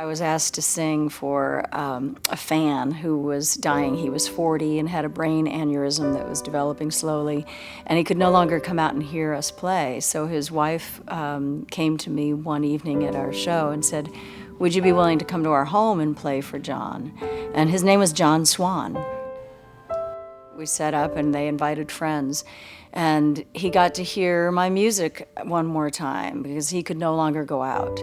I was asked to sing for a fan who was dying. He was 40 and had a brain aneurysm that was developing slowly, and he could no longer come out and hear us play. So his wife came to me one evening at our show and said, "Would you be willing to come to our home and play for John?" And his name was John Swan. We set up and they invited friends, and he got to hear my music one more time because he could no longer go out.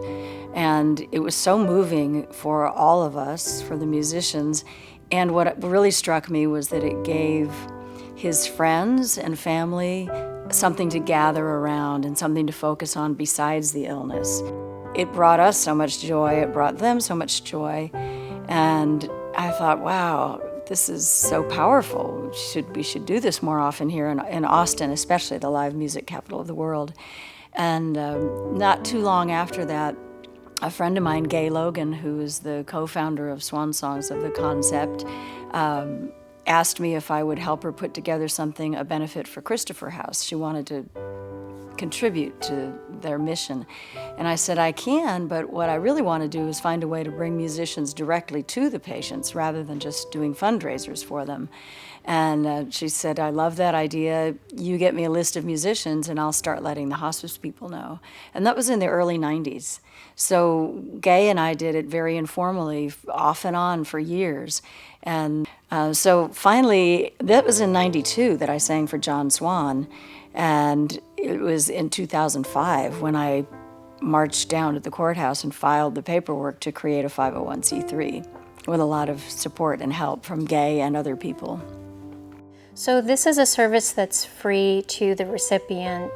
And it was so moving for all of us, for the musicians. And what really struck me was that it gave his friends and family something to gather around and something to focus on besides the illness. It brought us so much joy, it brought them so much joy, and I thought, wow, this is so powerful. We should do this more often here in Austin, especially the live music capital of the world. And not too long after that, a friend of mine, Gay Logan, who is the co-founder of Swan Songs, of the concept, asked me if I would help her put together something, a benefit for Christopher House. She wanted to contribute to their mission. And I said, I can, but what I really want to do is find a way to bring musicians directly to the patients rather than just doing fundraisers for them. And she said, I love that idea. You get me a list of musicians and I'll start letting the hospice people know. And that was in the early 90s. So Gay and I did it very informally, off and on for years. And so finally, that was in 92 that I sang for John Swan. And it was in 2005 when I marched down to the courthouse and filed the paperwork to create a 501c3 with a lot of support and help from Gay and other people. So this is a service that's free to the recipient.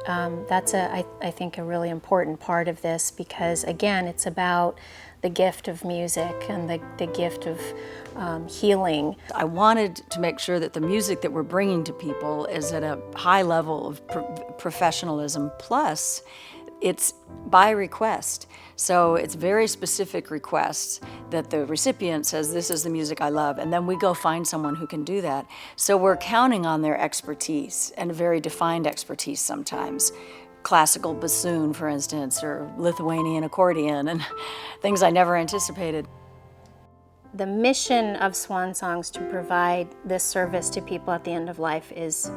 That's, I think, a really important part of this because, again, it's about the gift of music and the gift of healing. I wanted to make sure that the music that we're bringing to people is at a high level of professionalism, plus it's by request. So it's very specific requests that the recipient says, this is the music I love, and then we go find someone who can do that. So we're counting on their expertise, and a very defined expertise sometimes. Classical bassoon, for instance, or Lithuanian accordion, and things I never anticipated. The mission of Swan Songs to provide this service to people at the end of life is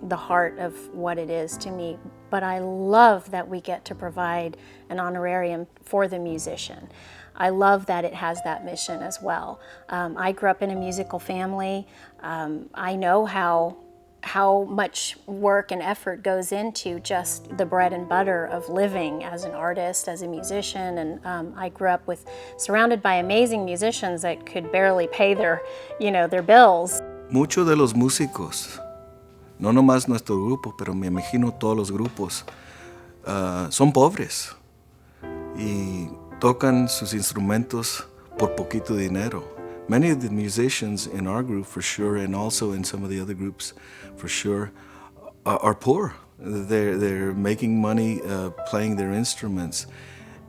the heart of what it is to me. But I love that we get to provide an honorarium for the musician. I love that it has that mission as well. I grew up in a musical family. I know how much work and effort goes into just the bread and butter of living as an artist, as a musician, and I grew up surrounded by amazing musicians that could barely pay their bills. Muchos de los músicos, no nomás nuestro grupo, pero me imagino todos los grupos, son pobres y tocan sus instrumentos por poquito dinero. Many of the musicians in our group, for sure, and also in some of the other groups, for sure, are poor. They're making money playing their instruments.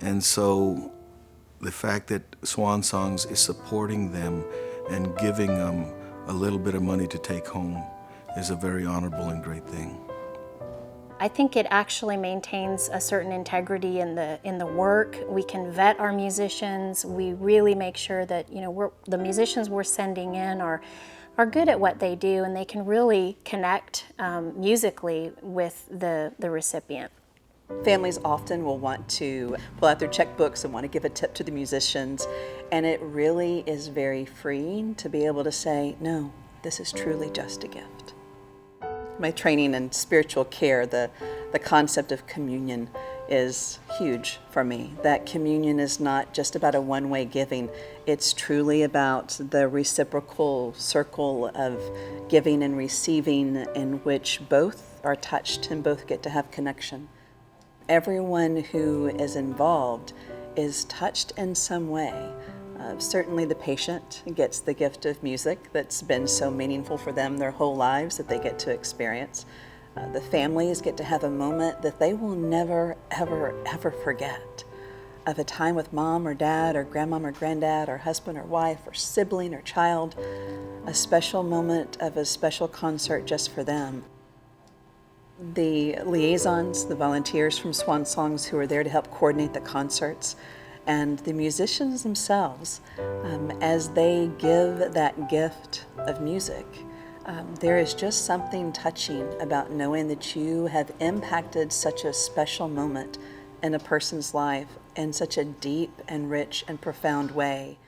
And so the fact that Swan Songs is supporting them and giving them a little bit of money to take home is a very honorable and great thing. I think it actually maintains a certain integrity in the work. We can vet our musicians. We really make sure that the musicians we're sending in are good at what they do, and they can really connect musically with the recipient. Families often will want to pull out their checkbooks and want to give a tip to the musicians, and it really is very freeing to be able to say, no, this is truly just a gift. My training in spiritual care, the concept of communion is huge for me. That communion is not just about a one-way giving. It's truly about the reciprocal circle of giving and receiving in which both are touched and both get to have connection. Everyone who is involved is touched in some way. Certainly the patient gets the gift of music that's been so meaningful for them their whole lives that they get to experience. The families get to have a moment that they will never, ever, ever forget, of a time with mom or dad or grandmom or granddad or husband or wife or sibling or child, a special moment of a special concert just for them. The liaisons, the volunteers from Swan Songs who are there to help coordinate the concerts, And the musicians themselves, as they give that gift of music, there is just something touching about knowing that you have impacted such a special moment in a person's life in such a deep and rich and profound way.